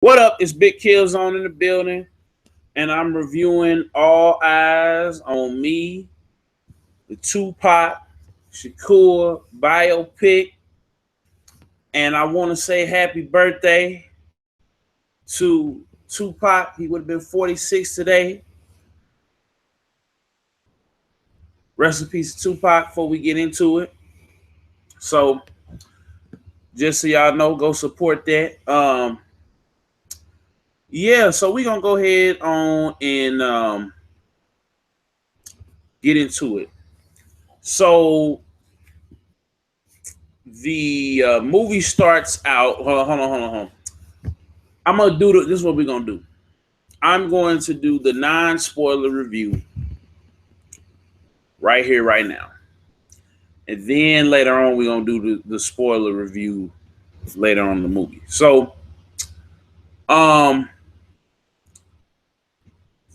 What up? It's Big Killzone in the building, and I'm reviewing All Eyes on Me, the Tupac Shakur biopic. And I want to say happy birthday to Tupac. He would have been 46 today. Rest in peace, Tupac, before we get into it. So, just so y'all know, go support that. Yeah, so we're going to go ahead on and get into it. So, the movie starts out. Hold on. I'm gonna do this. Is what we're gonna do. I'm going to do the non-spoiler review right here, right now, and then later on we're gonna do the spoiler review later on in the movie. So,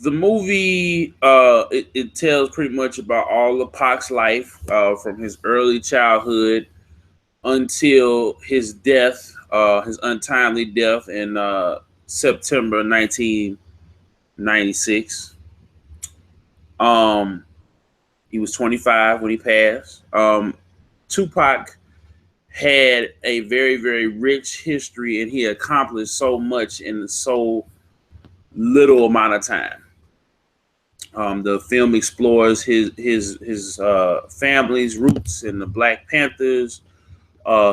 the movie it tells pretty much about all of Pac's life from his early childhood until his death, his untimely death in September 1996. He was 25 when he passed. Tupac had a very, very rich history, and he accomplished so much in so little amount of time. The film explores his family's roots in the Black Panthers,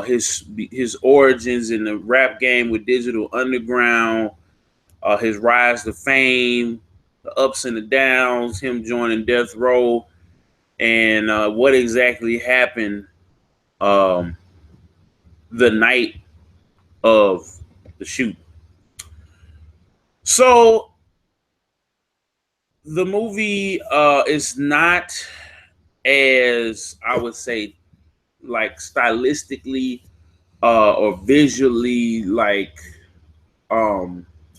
his origins in the rap game with Digital Underground, his rise to fame, the ups and the downs, him joining Death Row, and what exactly happened the night of the shoot. So the movie is not, as I would say, like stylistically or visually like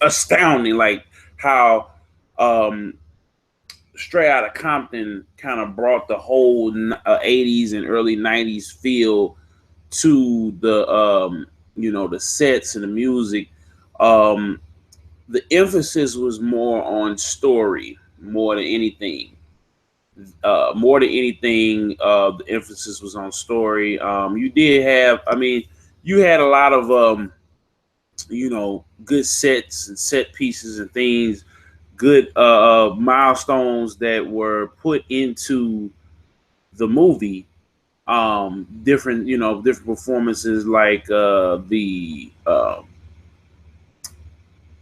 astounding, like how Straight Outta Compton kind of brought the whole 80s and early 90s feel to the the sets and the music. The emphasis was more on story more than anything. The emphasis was on story. You did have, you had a lot of good sets and set pieces and things, good milestones that were put into the movie. Different performances like the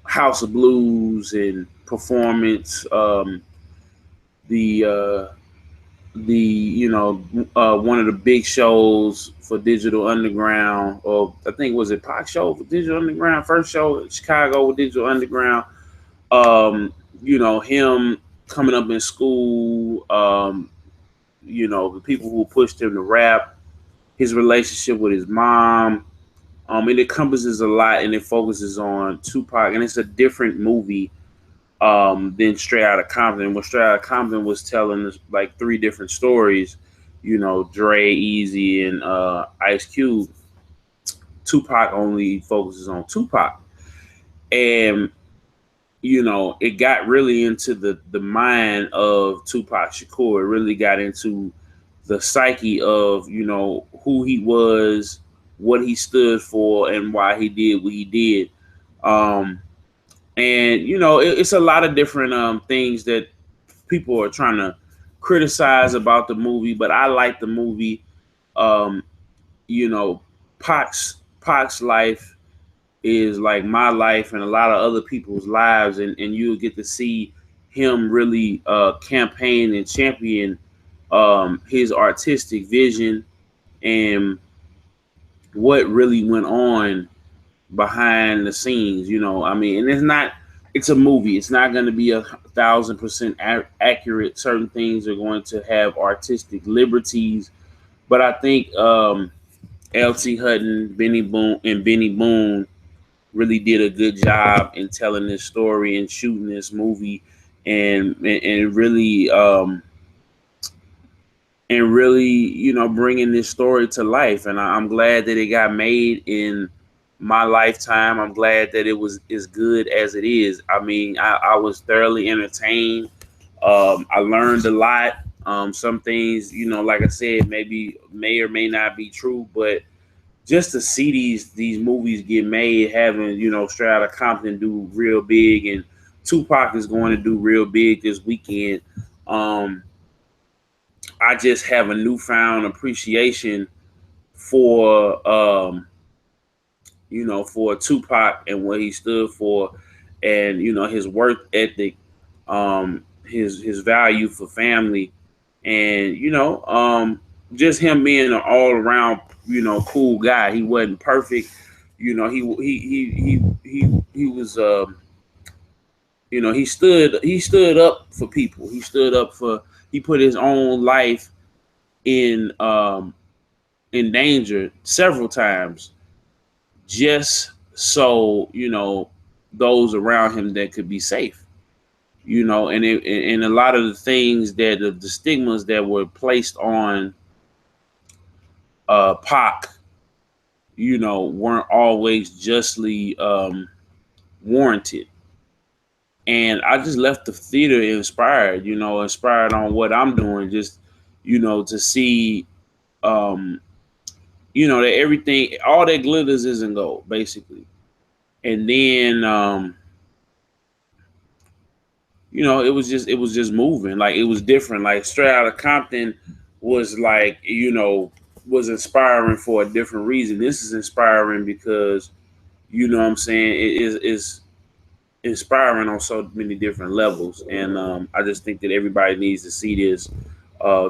House of Blues and performance, the one of the big shows for Digital Underground, or I think was it Pac show for Digital Underground, first show in Chicago with Digital Underground. Him coming up in school, the people who pushed him to rap, his relationship with his mom. It encompasses a lot, and it focuses on Tupac, and it's a different movie than Straight Outta Compton. When Straight Outta Compton was telling us like three different stories, Dre, Easy, and Ice Cube. Tupac only focuses on Tupac, and it got really into the mind of Tupac Shakur. It really got into the psyche of who he was, what he stood for, and why he did what he did. It's a lot of different things that people are trying to criticize about the movie, but I like the movie. Um, Pac's life is like my life and a lot of other people's lives, and you'll get to see him really campaign and champion his artistic vision and what really went on behind the scenes. And it's a movie. It's not going to be 1,000% accurate. Certain things are going to have artistic liberties, but I think L.T. Hutton, Benny Boone really did a good job in telling this story and shooting this movie, and really bringing this story to life. And I'm glad that it got made in my lifetime. I'm glad that it was as good as it is. I mean, I was thoroughly entertained. I learned a lot. Some things, like I said, maybe may or may not be true, but just to see these movies get made, having Straight Outta Compton do real big, and Tupac is going to do real big this weekend. Um, I just have a newfound appreciation for for Tupac and what he stood for, and his work ethic, his value for family, and just him being an all around cool guy. He wasn't perfect. He was he stood up for people. He put his own life in danger several times, just so those around him that could be safe. And a lot of the things that the stigmas that were placed on Pac, weren't always justly warranted. And I just left the theater inspired on what I'm doing, just to see um, that everything, all that glitters isn't gold, basically. And then it was just moving. Like, it was different. Like, Straight Outta Compton was like, was inspiring for a different reason. This is inspiring because, what I'm saying, is inspiring on so many different levels. And I just think that everybody needs to see this.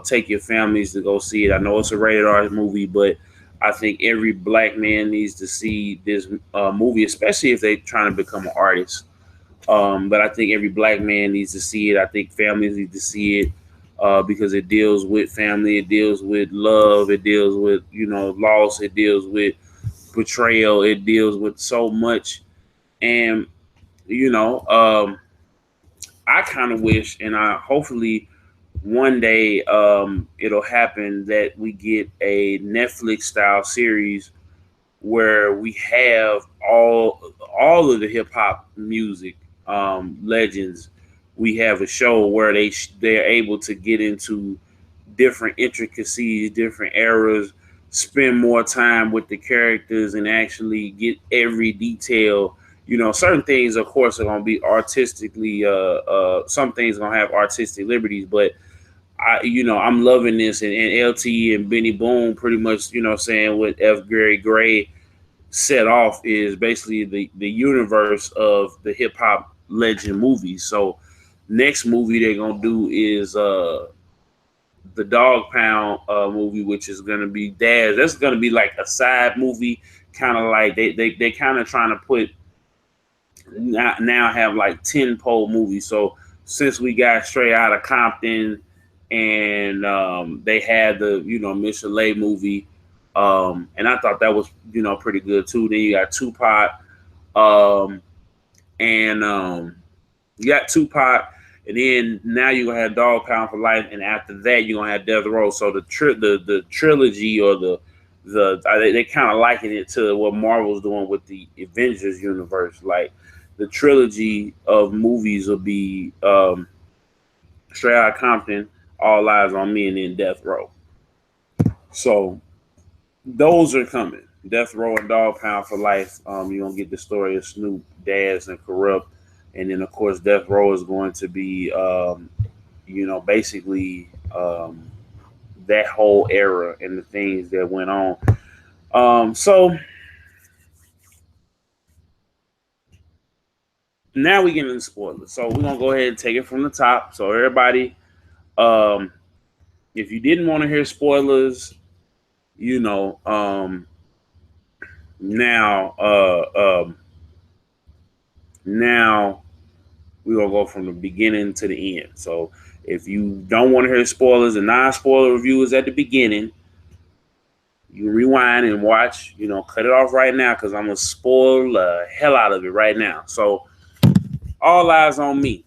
Take your families to go see it. I know it's a rated R movie, but I think every black man needs to see this movie, especially if they're trying to become an artist. But I think every black man needs to see it. I think families need to see it because it deals with family, it deals with love, it deals with loss, it deals with betrayal, it deals with so much. And you know, I kind of wish, and I hopefully one day it'll happen, that we get a Netflix style series where we have all of the hip hop music legends. We have a show where they're able to get into different intricacies, different eras, spend more time with the characters, and actually get every detail. Certain things, of course, are going to be artistically. Some things are going to have artistic liberties, but I'm loving this, and LT and Benny Boone pretty much, saying what F. Gary Gray set off is basically the universe of the hip hop legend movies. So next movie they're gonna do is the Dog Pound movie, which is gonna be Daz. That's gonna be like a side movie, kind of like they kind of trying to put now have like 10 pole movies. So since we got Straight Outta Compton, and they had the Michelet movie, and I thought that was pretty good too. Then you got Tupac, um, and you got Tupac, and then now you're gonna have Dog Pound for life, and after that you're gonna have Death Row. So the trilogy, or they kind of liken it to what Marvel's doing with the Avengers universe. Like, the trilogy of movies will be Straight Outta Compton, All Eyes on Me, and then Death Row. So those are coming. Death Row and Dog Pound for life. You're gonna get the story of Snoop, Daz, and Corrupt, and then of course Death Row is going to be, basically that whole era and the things that went on. So now we get into spoilers. So we're gonna go ahead and take it from the top. So everybody, um, if you didn't want to hear spoilers, you know, now now we're gonna go from the beginning to the end. So if you don't want to hear spoilers, the non-spoiler review is at the beginning. You rewind and watch, cut it off right now, because I'm gonna spoil the hell out of it right now. So All Eyes on Me.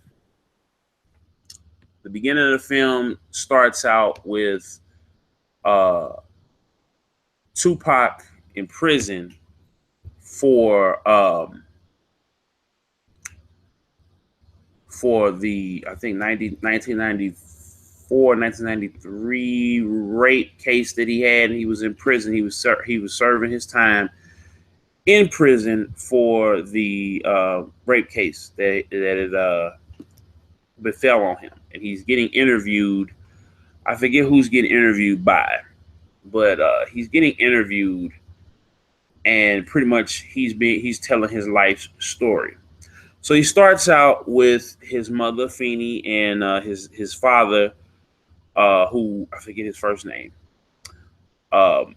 The beginning of the film starts out with uh Tupac in prison for the, I think, 1994, 1993 rape case that he had, and he was in prison. He was serving his time in prison for the rape case that befell on him, and he's getting interviewed. I forget who's getting interviewed by, but he's getting interviewed, and pretty much he's telling his life story. So he starts out with his mother, Feeney, and his father, who I forget his first name, who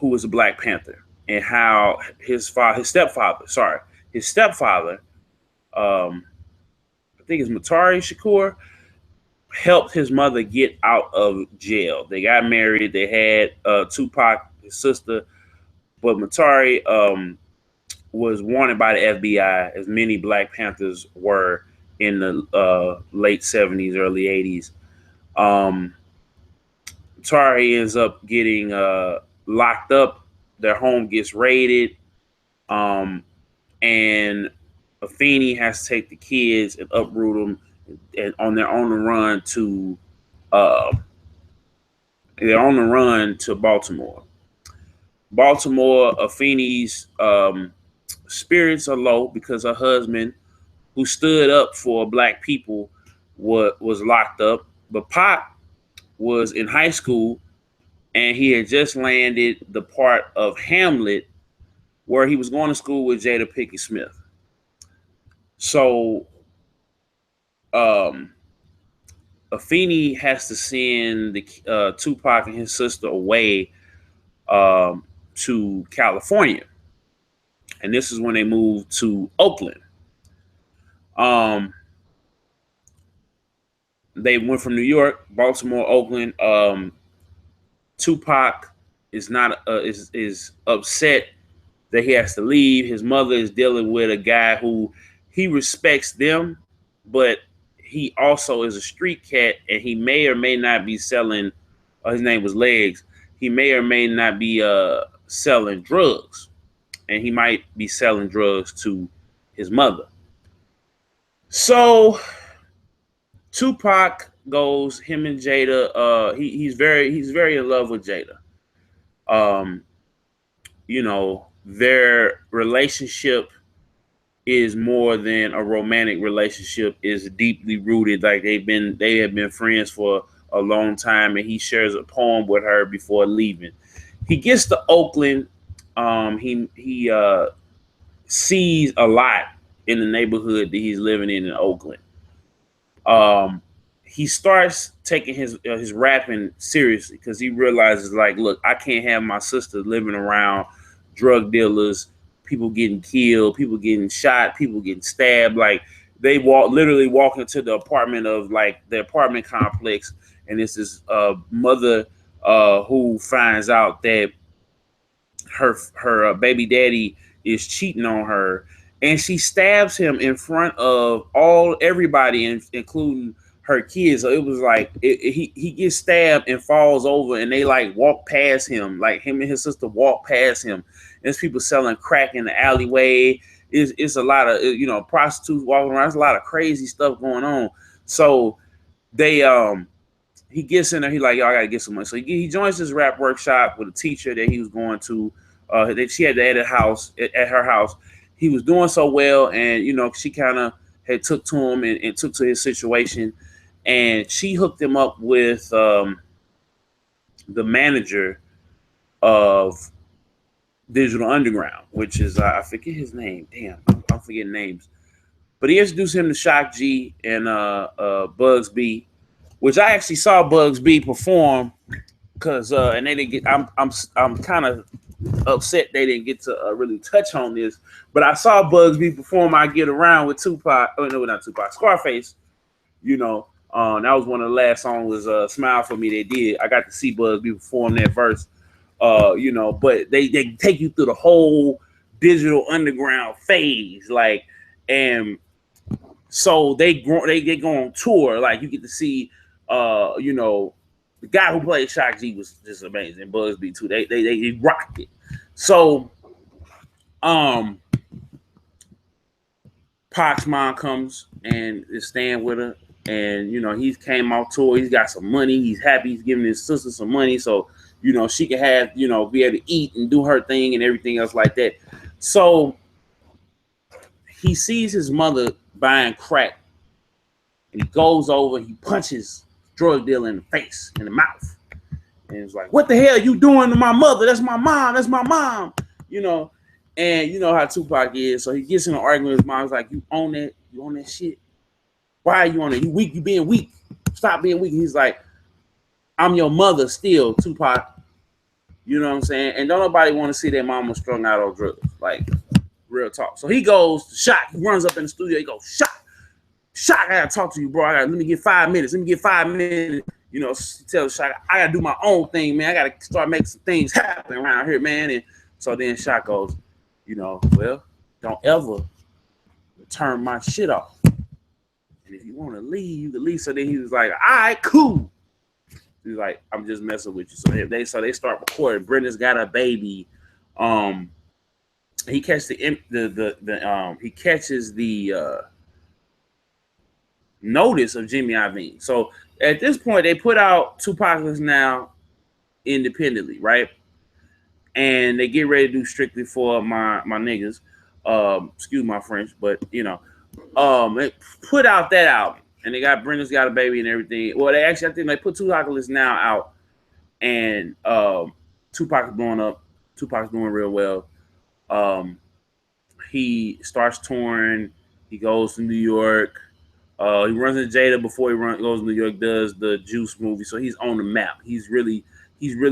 was a Black Panther, and how his stepfather, I think it's Matari Shakur, helped his mother get out of jail. They got married. They had Tupac, his sister, but Matari was wanted by the FBI, as many Black Panthers were in the late 70s, early 80s. Matari ends up getting locked up. Their home gets raided, and Afeni has to take the kids and uproot them, and on their own run to Baltimore. Afeni's spirits are low because her husband, who stood up for Black people, was locked up. But Pac was in high school, and he had just landed the part of Hamlet where he was going to school with Jada Pinkett Smith. So Afeni has to send the Tupac and his sister away to California. And this is when they moved to Oakland. They went from New York, Baltimore, Oakland. Tupac is upset that he has to leave. His mother is dealing with a guy who he respects them, but he also is a street cat, and he may or may not be selling. His name was Legs. He may or may not be selling drugs, and he might be selling drugs to his mother. So Tupac goes, him and Jada. He's very in love with Jada. Their relationship is more than a romantic relationship. Is deeply rooted. Like they have been friends for a long time, and he shares a poem with her before leaving. He gets to Oakland. He sees a lot in the neighborhood that he's living in Oakland. He starts taking his rapping seriously because he realizes, like, look, I can't have my sister living around drug dealers, people getting killed, people getting shot, people getting stabbed. Like, they literally walk into the apartment of, like, the apartment complex, and it's this mother who finds out that her baby daddy is cheating on her, and she stabs him in front of everybody, including her kids. So it was like he gets stabbed and falls over, and they like walk past him, like him and his sister walk past him. There's people selling crack in the alleyway. It's a lot of prostitutes walking around. There's a lot of crazy stuff going on. So he gets in there. He like, y'all gotta get some money. So he joins this rap workshop with a teacher that he was going to. That she had at her house. He was doing so well, and she kind of had took to him and took to his situation, and she hooked him up with the manager of Digital Underground, which is I forget his name. Damn, I'm forgetting names. But he introduced him to Shock G and Bugs B, which I actually saw Bugs B perform because and they didn't get. I'm kind of upset they didn't get to really touch on this, but I saw Bugs B perform I Get Around with Tupac. Oh no, not Tupac, Scarface. That was one of the last songs was Smile For Me they did. I got to see Bugs B perform that verse. But they take you through the whole Digital Underground phase, like, and so they go on tour. Like, you get to see the guy who played Shock G was just amazing. Bugs B too. They rocked it. So Um, Pac's mom comes and is staying with her, and he came off tour. He's got some money. He's happy. He's giving his sister some money, so she can have be able to eat and do her thing and everything else like that. So he sees his mother buying crack, and he goes over and he punches drug dealer in the face, in the mouth, and it's like, "What the hell are you doing to my mother? That's my mom. That's my mom." And you know how Tupac is, so he gets in an argument with his mom. He's like, "You own that? You own that shit? Why are you on it? You weak? You being weak? Stop being weak." He's like, "I'm your mother still, Tupac." You know what I'm saying? And don't nobody want to see their mama strung out on drugs, like real talk. So he goes to Shot. He runs up in the studio. He goes, Shot, I gotta talk to you, bro. Let me get 5 minutes. Let me get 5 minutes. He tells Shot, "I gotta do my own thing, man. I gotta start making some things happen around here, man." And so then Shot goes, "Well, don't ever turn my shit off. And if you want to leave, you can leave." So then he was like, "All right, cool." He's like, "I'm just messing with you." So they start recording. Brenda's got a baby. He catches he catches the notice of Jimmy Iovine. So at this point, they put out Tupac Now independently, right? And they get ready to do Strictly for my niggas. Excuse my French, but they put out that album, and they got Brenda's Got a Baby and everything. Well, I think they put Tupac Now out, and Tupac's blowing up. Tupac's doing real well. He starts touring. He goes to New York. He runs into Jada before goes to New York. Does the Juice movie, so he's on the map. He's really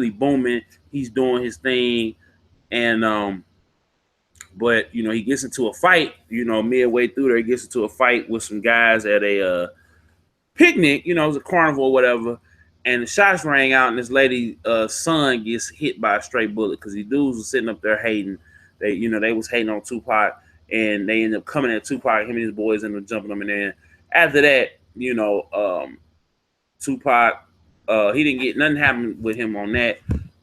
booming. He's doing his thing, and but he gets into a fight. Midway through there, he gets into a fight with some guys at a picnic. It was a carnival or whatever, and the shots rang out, and this lady's son gets hit by a stray bullet because these dudes was sitting up there hating. They was hating on Tupac, and they ended up coming at Tupac. Him and his boys ended up jumping him, and then after that, Tupac, he didn't get nothing happened with him on that,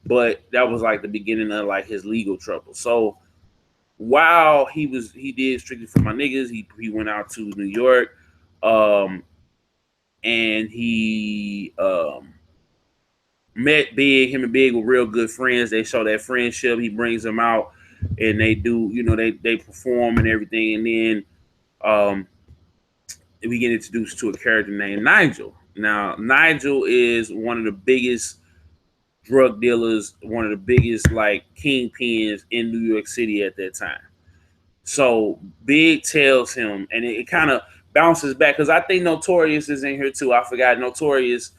but that was like the beginning of like his legal trouble. So while he did Strictly for My Niggas, he went out to New York, and he met Big. Him and Big were real good friends. They show that friendship. He brings them out, and they do, they perform and everything. And then we get introduced to a character named Nigel. Now, Nigel is one of the biggest drug dealers, one of the biggest like kingpins in New York City at that time. So Big tells him, and it kind of bounces back because I think Notorious is in here too. I forgot Notorious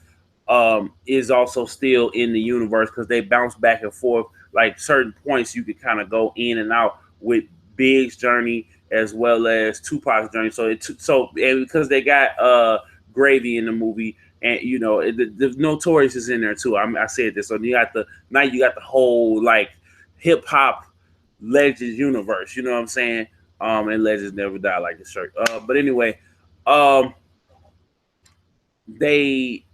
is also still in the universe because they bounce back and forth. Like certain points you could kind of go in and out with Big's journey as well as Tupac's journey. So and because they got Gravy in the movie, and the Notorious is in there too. I said this. So you got the whole like hip hop Legends universe. You know what I'm saying? And Legends never die, like the shirt. But anyway, they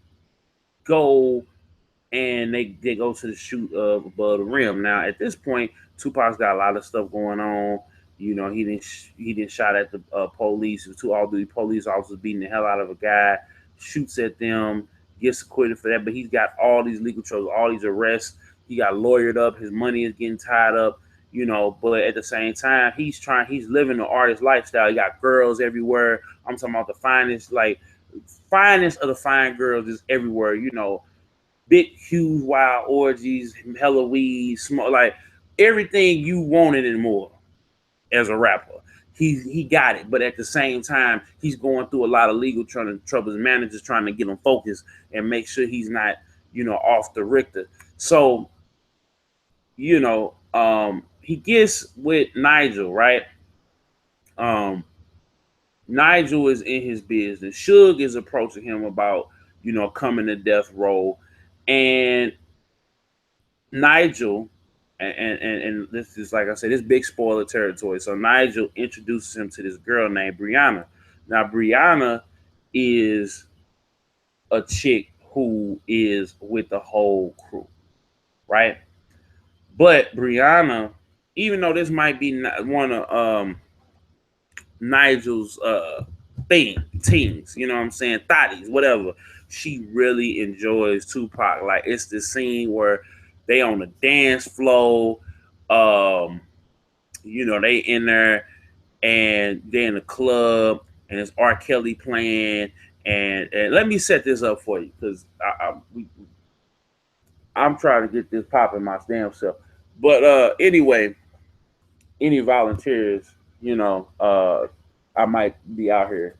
go and they go to the shoot of Above the Rim. Now at this point, Tupac's got a lot of stuff going on. He didn't shot at the police. Two all-duty police officers beating the hell out of a guy, shoots at them, gets acquitted for that. But he's got all these legal troubles, all these arrests. He got lawyered up. His money is getting tied up. But at the same time, he's living the artist lifestyle. He got girls everywhere. I'm talking about the finest of the fine girls is everywhere. Big, huge, wild orgies, hella weed, smoke, like everything you wanted and more as a rapper. He got it, but at the same time, he's going through a lot of legal troubles. Managers trying to get him focused and make sure he's not, off the Richter. So, he gets with Nigel, right? Nigel is in his business. Suge is approaching him about, coming to death row. And Nigel, and this is, like I said, this big spoiler territory. So Nigel introduces him to this girl named Brianna. Now, Brianna is a chick who is with the whole crew, right? But Brianna even though this might be one of Nigel's things, you know what I'm saying, thotties, whatever. She really enjoys Tupac. Like it's the scene where they on the dance floor, um, they in there and they're in the club and it's R. Kelly playing. And let me set this up for you because I'm trying to get this popping my damn self. But anyway, any volunteers, I might be out here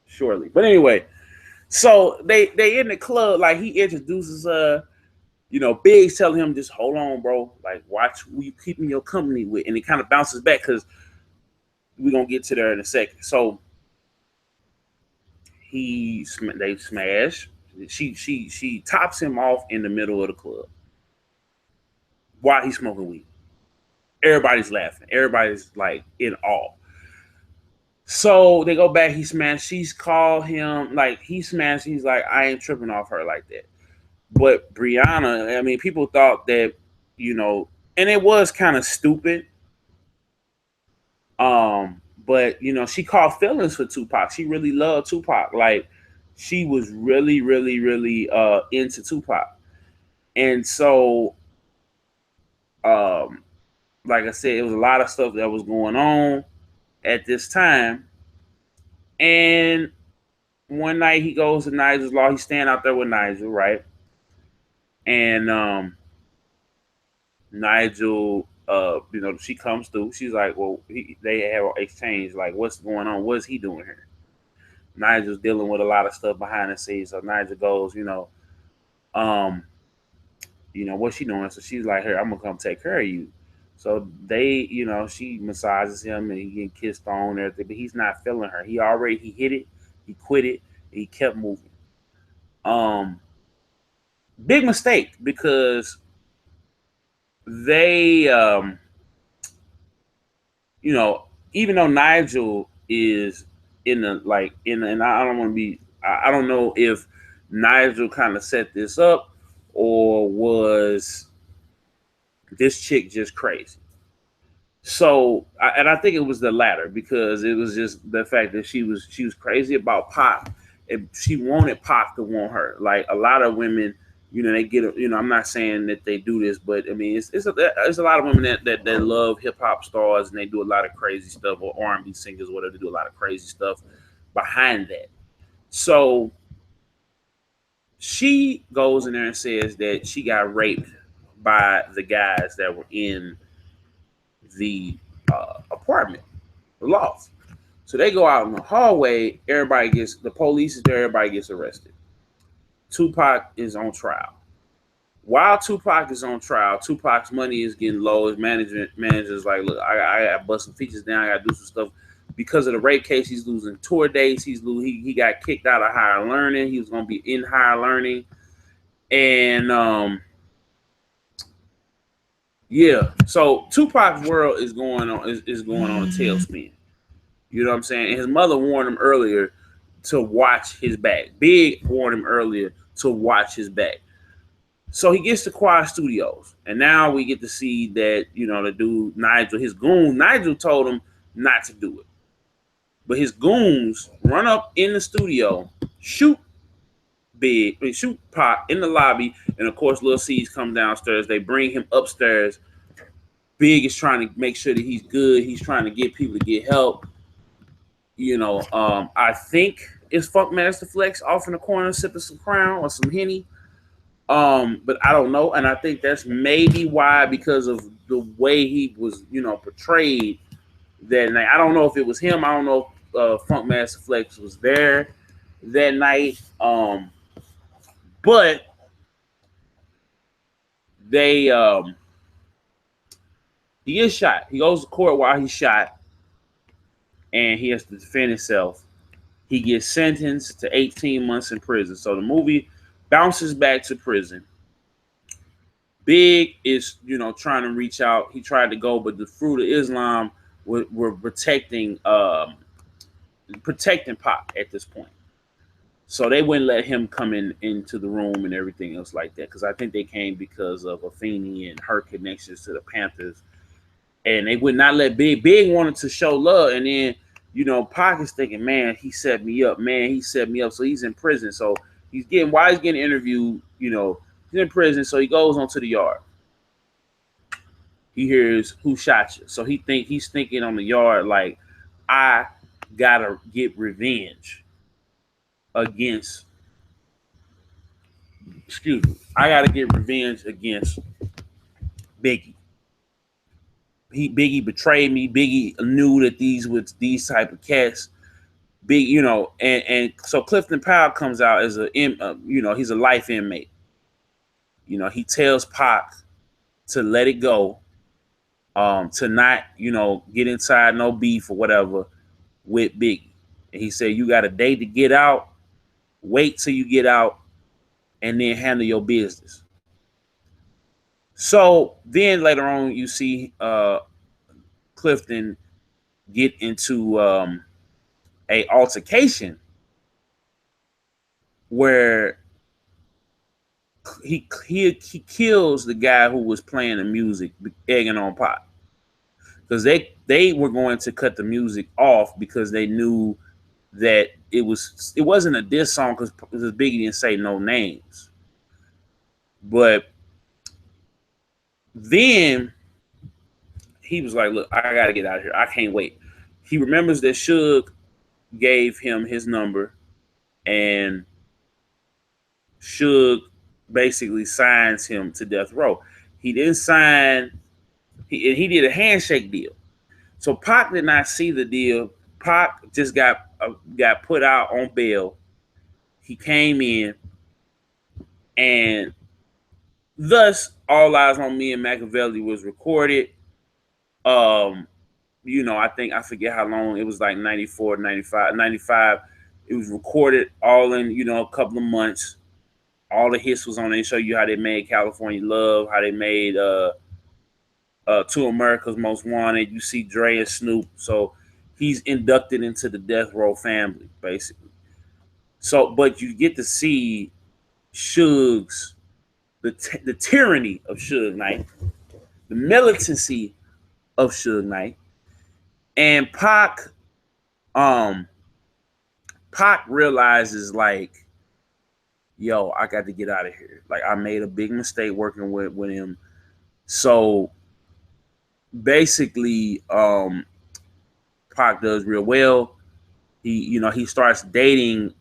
shortly. But anyway, so they in the club, like he introduces Big's telling him just hold on, bro. Like watch who you keeping your company with, and it kind of bounces back because we're gonna get to there in a second. So they smash. She tops him off in the middle of the club while he's smoking weed. Everybody's laughing. Everybody's like in awe. So they go back. He smashed. She's called him like he smashed. He's like, I ain't tripping off her like that. But Brianna, I mean, people thought that, and it was kind of stupid. But she caught feelings for Tupac. She really loved Tupac. Like she was really, really, really into Tupac. And so like I said, it was a lot of stuff that was going on at this time. And one night he goes to Nigel's law. He's standing out there with Nigel, right? And Nigel, she comes through. She's like, well, they have an exchange. Like, what's going on? What's he doing here? Nigel's dealing with a lot of stuff behind the scenes. So Nigel goes, um, what's she doing? So she's like, here, I'm gonna come take care of you. So she massages him and he getting kissed on and everything, but he's not feeling her. He hit it, he quit it, he kept moving. Big mistake because they even though Nigel is and I don't want to be I don't know if Nigel kind of set this up or was this chick just crazy. So I think it was the latter because it was just the fact that she was crazy about Pac and she wanted Pac to want her. Like a lot of women, they get I'm not saying that they do this, but I mean it's a lot of women that love hip hop stars and they do a lot of crazy stuff, or R&B singers, whatever. They do a lot of crazy stuff behind that. So she goes in there and says that she got raped by the guys that were in the apartment, the loft. So they go out in the hallway. The police is there. Everybody gets arrested. Tupac is on trial. While Tupac is on trial, Tupac's money is getting low. His manager's like, look, I got to bust some features down. I got to do some stuff. Because of the rape case, he's losing tour dates. He got kicked out of higher learning. He was going to be in higher learning. And yeah, so Tupac's world is going on a tailspin. You know what I'm saying? And his mother warned him earlier to watch his back. Big warned him earlier to watch his back. So he gets to Quad Studios, and now we get to see that the dude Nigel, his goon, Nigel told him not to do it, but his goons run up in the studio, shoot Pac in the lobby, and of course Lil C's come downstairs. They bring him upstairs. Big is trying to make sure that he's good. He's trying to get people to get help. I think it's Funkmaster Flex off in the corner sipping some Crown or some Henny. But I don't know, and I think that's maybe why, because of the way he was, portrayed that night. I don't know if it was him. I don't know if Funkmaster Flex was there that night. But they he gets shot. He goes to court while he's shot, and he has to defend himself. He gets sentenced to 18 months in prison. So the movie bounces back to prison. Big is, trying to reach out. He tried to go, but the Fruit of Islam were protecting Pac at this point. So they wouldn't let him come into the room and everything else like that, because I think they came because of Afeni and her connections to the Panthers and they would not let Big. Big wanted to show love, and then Pac is thinking, man, he set me up, man, he set me up. So he's in prison. So while he's getting interviewed, he's in prison. So he goes onto the yard. He hears who shot you. So he's thinking on the yard like, I gotta get revenge against. Excuse me. I gotta get revenge against Biggie. Biggie betrayed me. Biggie knew that these type of cats. Big, and so Clifton Powell comes out as he's a life inmate. He tells Pac to let it go, to not, get inside no beef or whatever with Biggie. And he said, you got a day to get out, wait till you get out, and then handle your business. So then later on, you see Clifton get into a altercation where he kills the guy who was playing the music, egging on Pac, because they were going to cut the music off because they knew that it wasn't a diss song because Biggie didn't say no names. But then he was like, look, I got to get out of here. I can't wait. He remembers that Suge gave him his number, and Suge basically signs him to death row. He didn't sign, he did a handshake deal. So Pac did not see the deal. Pac just got put out on bail. He came in, and thus All Eyes on Me and Machiavelli was recorded. I forget how long it was, like 94, 95. It was recorded all in, a couple of months. All the hits was on it. They show you how they made California Love, how they made Two America's Most Wanted. You see Dre and Snoop. So he's inducted into the death row family, basically. So, but you get to see Suge's, the tyranny of Suge Knight, the militancy of Suge Knight, and Pac realizes, like, yo, I got to get out of here. Like, I made a big mistake working with him. So basically, Pac does real well. He starts dating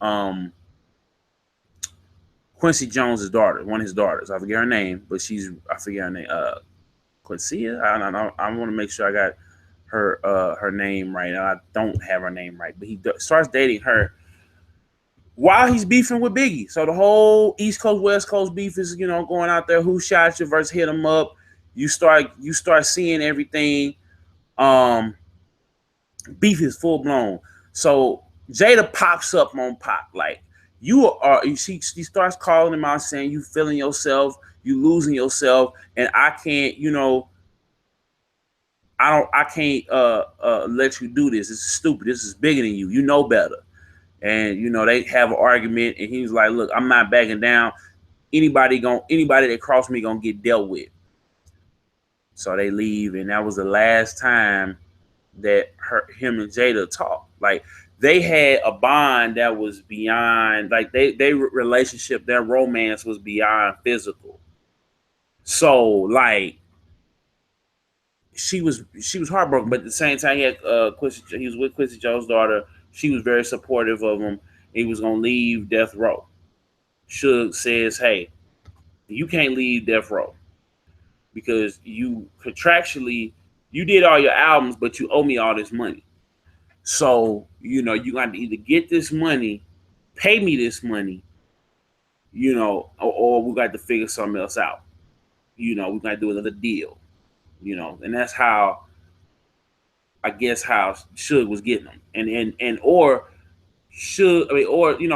Quincy Jones' daughter, one of his daughters. I forget her name, but I forget her name. Quincy. I don't know. I want to make sure I got her name right. I don't have her name right, but he starts dating her while he's beefing with Biggie. So the whole East Coast, West Coast beef is, going out there. Who shot you versus hit him up. You start seeing everything. Beef is full blown. So Jada pops up on Pac like, she starts calling him out saying, you feeling yourself, you losing yourself, and I can't, I can't let you do this. This is stupid. This is bigger than you. You know better. And they have an argument, and he's like, look, I'm not backing down. Anybody that cross me gonna get dealt with. So they leave, and that was the last time that him and Jada talked. Like, they had a bond that was beyond, like, their relationship, their romance was beyond physical. So, like, she was heartbroken, but at the same time, he was with Quincy Jones' daughter. She was very supportive of him. He was gonna leave death row. Suge says, hey, you can't leave death row because you contractually, you did all your albums, but you owe me all this money. So, you got to either get this money, pay me this money, or we got to figure something else out. We got to do another deal, and that's how, I guess, how Suge was getting them.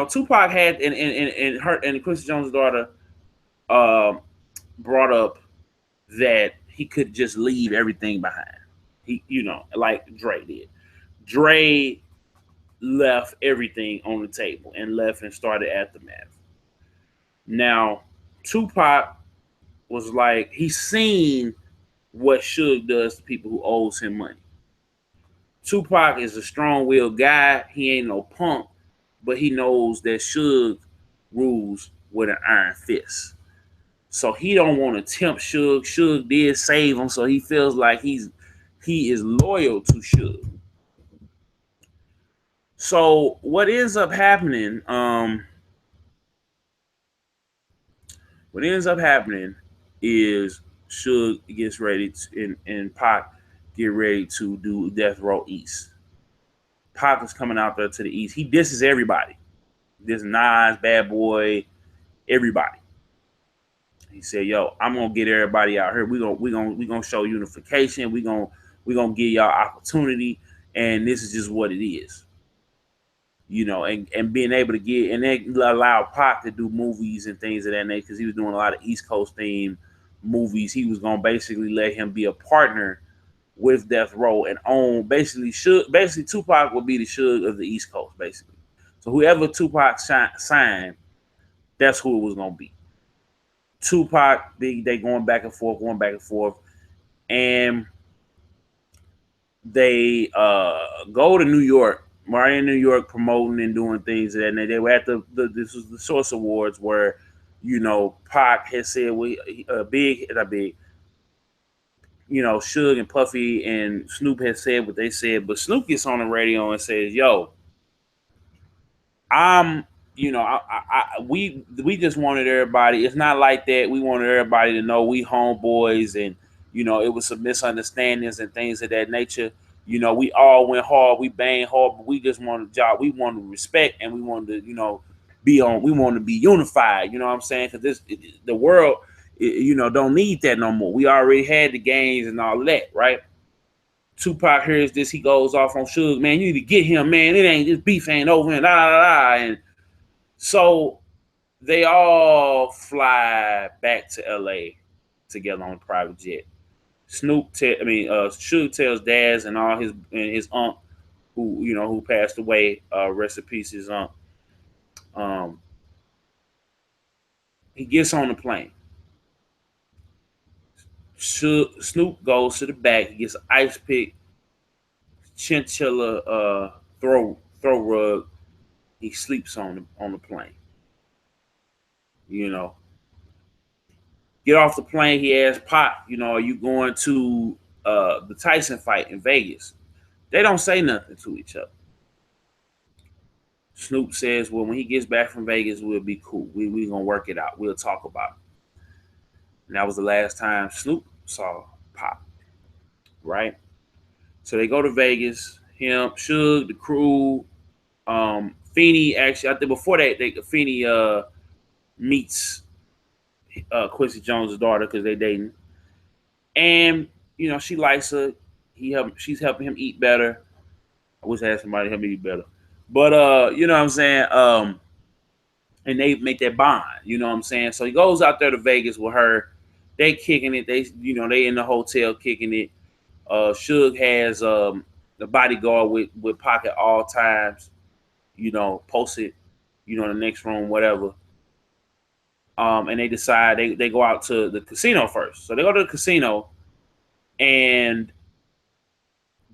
Tupac had, and Quincy Jones' daughter brought up that he could just leave everything behind. He, like Dre did. Dre left everything on the table and left and started Aftermath. Now, Tupac was like, he seen what Suge does to people who owes him money. Tupac is a strong-willed guy. He ain't no punk, but he knows that Suge rules with an iron fist. So he don't want to tempt Suge. Suge did save him, so he feels like he is loyal to Suge. So what ends up happening, is Suge gets ready to, and Pac get ready to do Death Row East. Pac is coming out there to the East. He disses everybody. This Nas, Bad Boy, everybody. He said, "Yo, I'm gonna get everybody out here. We gonna show unification. We gonna give y'all opportunity, and this is just what it is." You know, and being able to get and they allow Pac to do movies and things of that nature because he was doing a lot of East Coast themed movies. He was gonna basically let him be a partner with Death Row and own basically Tupac would be the Suge of the East Coast basically. So whoever Tupac signed, that's who it was gonna be. Tupac, they going back and forth, and they go to New York. Right in New York, promoting and doing things, and they were at this was the Source Awards where, you know, Pac had said big, you know, Suge and Puffy and Snoop had said what they said, but Snoop gets on the radio and says, "Yo, we just wanted everybody. It's not like that. We wanted everybody to know we homeboys, and you know, it was some misunderstandings and things of that nature. You know, we all went hard, we banged hard, but we just wanted a job. We wanted respect, and we wanted to, you know, we wanted to be unified. You know what I'm saying? Because the world, you know, don't need that no more. We already had the games and all that, right?" Tupac hears this, he goes off on Suge, "Man, you need to get him, man. It ain't this beef ain't over," and and so they all fly back to LA together on a private jet. Suge tells Daz and all his aunt who passed away, rest in peace, his aunt. He gets on the plane. Snoop goes to the back. He gets an ice pick, chinchilla throw rug. He sleeps on the plane. You know, get off the plane. He asks Pop, you know, "Are you going to the Tyson fight in Vegas?" They don't say nothing to each other. Snoop says, "Well, when he gets back from Vegas, we'll be cool. We gonna work it out. We'll talk about it." And that was the last time Snoop saw Pop. Right? So they go to Vegas. Him, Suge, the crew, Feeny. Actually, I think before that, Feeny meets Quincy Jones' daughter because they dating, and you know she likes her. She's helping him eat better. I wish I had somebody to help me eat better, but you know what I'm saying. And they make that bond. You know what I'm saying. So he goes out there to Vegas with her. They kicking it. They in the hotel kicking it. Suge has the bodyguard with Pac at all times. You know, posted. You know, in the next room, whatever. And they decide they go out to the casino first. So they go to the casino, and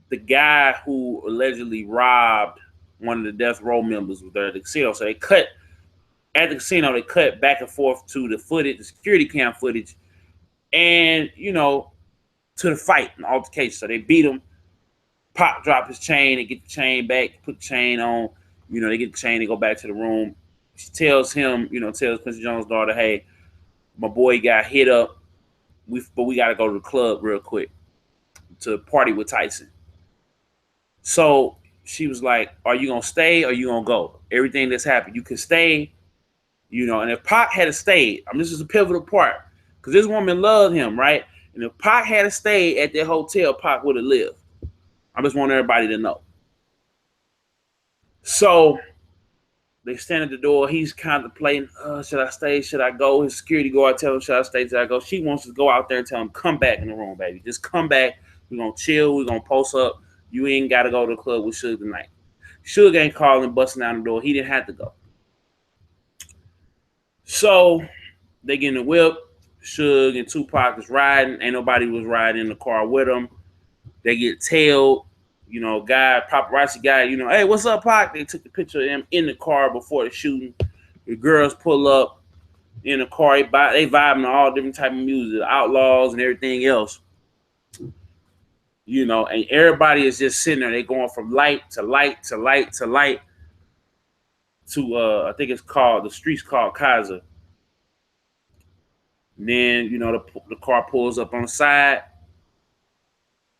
the guy who allegedly robbed one of the Death Row members was there at the casino. So they cut at the casino. They cut back and forth to the footage, the security cam footage, and you know, to the fight and altercation. So they beat him. Pop drop his chain. They get the chain back. Put the chain on. You know, they get the chain. They go back to the room. She tells him, you know, tells Quincy Jones' daughter, "Hey, my boy got hit up. But we got to go to the club real quick to party with Tyson." So she was like, "Are you going to stay or are you going to go? Everything that's happened, you can stay, you know." And if Pac had stayed, this is a pivotal part because this woman loved him, right? And if Pac had stayed at that hotel, Pac would have lived. I just want everybody to know. So they stand at the door. He's contemplating, should I stay? Should I go? His security guard tells him, should I stay? Should I go? She wants to go out there and tell him, come back in the room, baby. Just come back. We're going to chill. We're going to post up. You ain't got to go to the club with Suge tonight. Suge ain't calling, busting down the door. He didn't have to go. So they get in the whip. Suge and Tupac is riding. Ain't nobody was riding in the car with them. They get tailed. You know, paparazzi guy, you know, hey, what's up, Pac? They took the picture of them in the car before the shooting. The girls pull up in the car. They vibing to all different type of music, Outlaws and everything else. You know, and everybody is just sitting there. They going from light to light to light to light to I think it's called, the street's called Kaiser. And then, you know, the car pulls up on the side,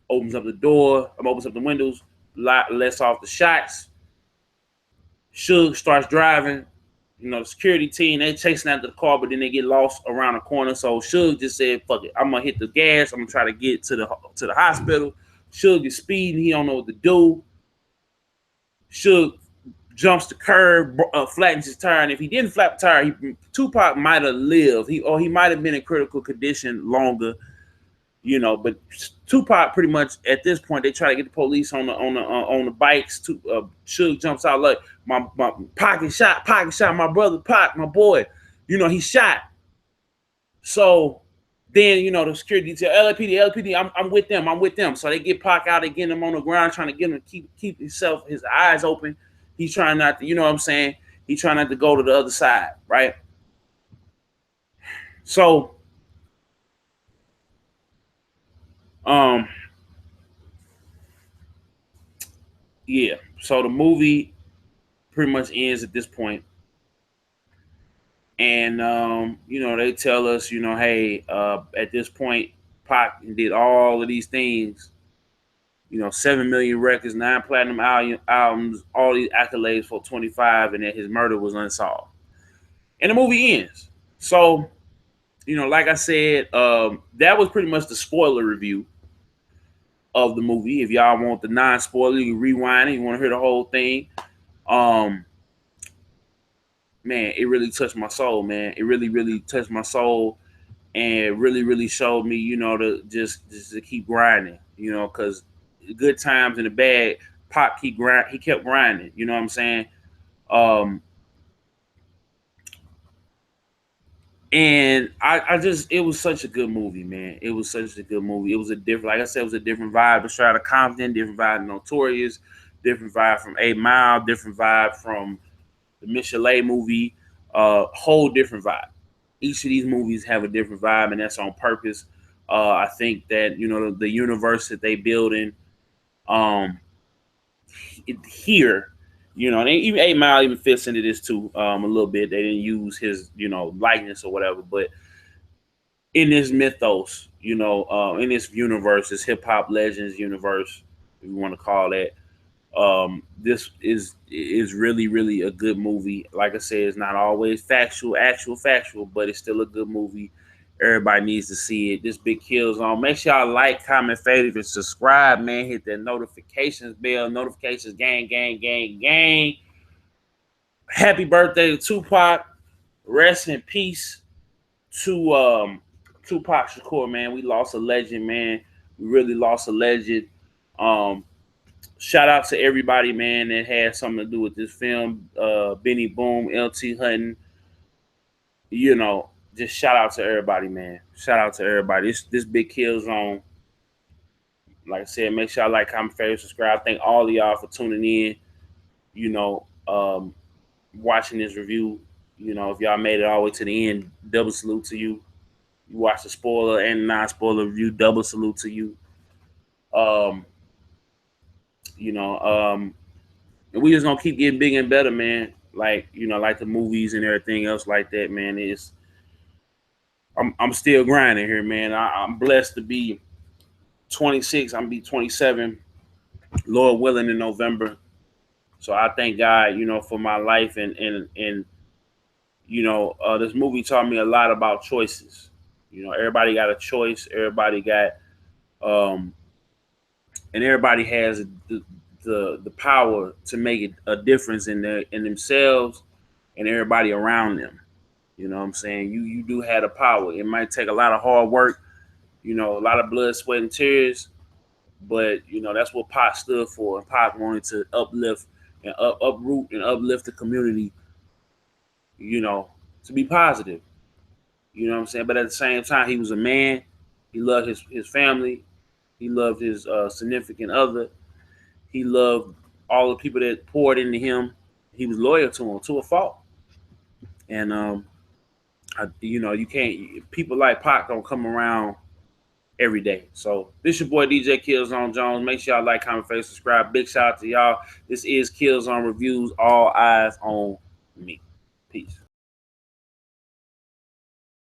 opens up the door, opens up the windows, lets off the shots. Suge starts driving. You know, the security team, they chasing after the car, but then they get lost around the corner. So Suge just said, fuck it, I'm gonna hit the gas. I'm gonna try to get to the hospital. Suge is speeding, he don't know what to do. Suge jumps the curb, flattens his tire, and if he didn't flap the tire, Tupac might have lived. He might have been in critical condition longer, you know. But Tupac, pretty much at this point, they try to get the police on the bikes. Suge jumps out like, my pocket shot, my brother Pac, my boy, you know, he shot. So then, you know, the security detail, LAPD, I'm with them. So they get Pac out, they get him on the ground, trying to get him to keep his eyes open. He's trying not to, you know what I'm saying? He's trying not to go to the other side, right? So, yeah. So the movie pretty much ends at this point. And, you know, they tell us, you know, hey, at this point, Pac did all of these things, you know, 7 million records, 9 platinum albums, all these accolades for 25, and that his murder was unsolved. And the movie ends. So, you know, like I said, that was pretty much the spoiler review of the movie. If y'all want the non-spoiler, you can rewind it. You want to hear the whole thing. Man, it really touched my soul, man. It really, really touched my soul, and really, really showed me, you know, to just to keep grinding, you know, because the good times and the bad, Pop he kept grinding, you know what I'm saying? And I just, it was such a good movie, man. It was such a good movie. It was a different, like I said, it was a different vibe to Strata Compton, different vibe to Notorious, different vibe from 8 Mile, different vibe from the Michelet movie, whole different vibe. Each of these movies have a different vibe, and that's on purpose. I think that, you know, the universe that they building here, you know, and even 8 Mile even fits into this too, a little bit. They didn't use his, you know, likeness or whatever, but in this mythos, you know, in this universe, this hip hop legends universe, if you want to call that, this is really, really a good movie. Like I said, it's not always factual, but it's still a good movie. Everybody needs to see it. This big Killzone. Make sure y'all like, comment, favorite, and subscribe, man. Hit that notifications bell. Notifications, gang. Happy birthday to Tupac. Rest in peace to Tupac Shakur, man. We lost a legend, man. We really lost a legend. Shout out to everybody, man, that had something to do with this film. Benny Boom, LT Hutton, you know, just shout out to everybody, man. Shout out to everybody. This big Killzone. Like I said, make sure y'all like, comment, favorite, subscribe. Thank all of y'all for tuning in. You know, watching this review. You know, if y'all made it all the way to the end, double salute to you. You watch the spoiler and non-spoiler review, double salute to you. You know, and we just gonna keep getting bigger and better, man. Like, you know, like the movies and everything else like that, man. I'm still grinding here, man. I'm blessed to be 26. I'm gonna be 27, Lord willing, in November. So I thank God, you know, for my life, and you know, this movie taught me a lot about choices. You know, everybody got a choice. Everybody got, and everybody has the power to make a difference in themselves and everybody around them. You know what I'm saying? You do have the power. It might take a lot of hard work, you know, a lot of blood, sweat, and tears, but you know that's what Pac stood for. And Pac wanted to uplift and uproot and uplift the community, you know, to be positive. You know what I'm saying? But at the same time, he was a man. He loved his family. He loved his significant other. He loved all the people that poured into him. He was loyal to him to a fault. And you can't. People like Pac don't come around every day. So this your boy DJ Killzown Jones. Make sure y'all like, comment, favorite, subscribe. Big shout out to y'all. This is Killzone Reviews. All eyes on me. Peace.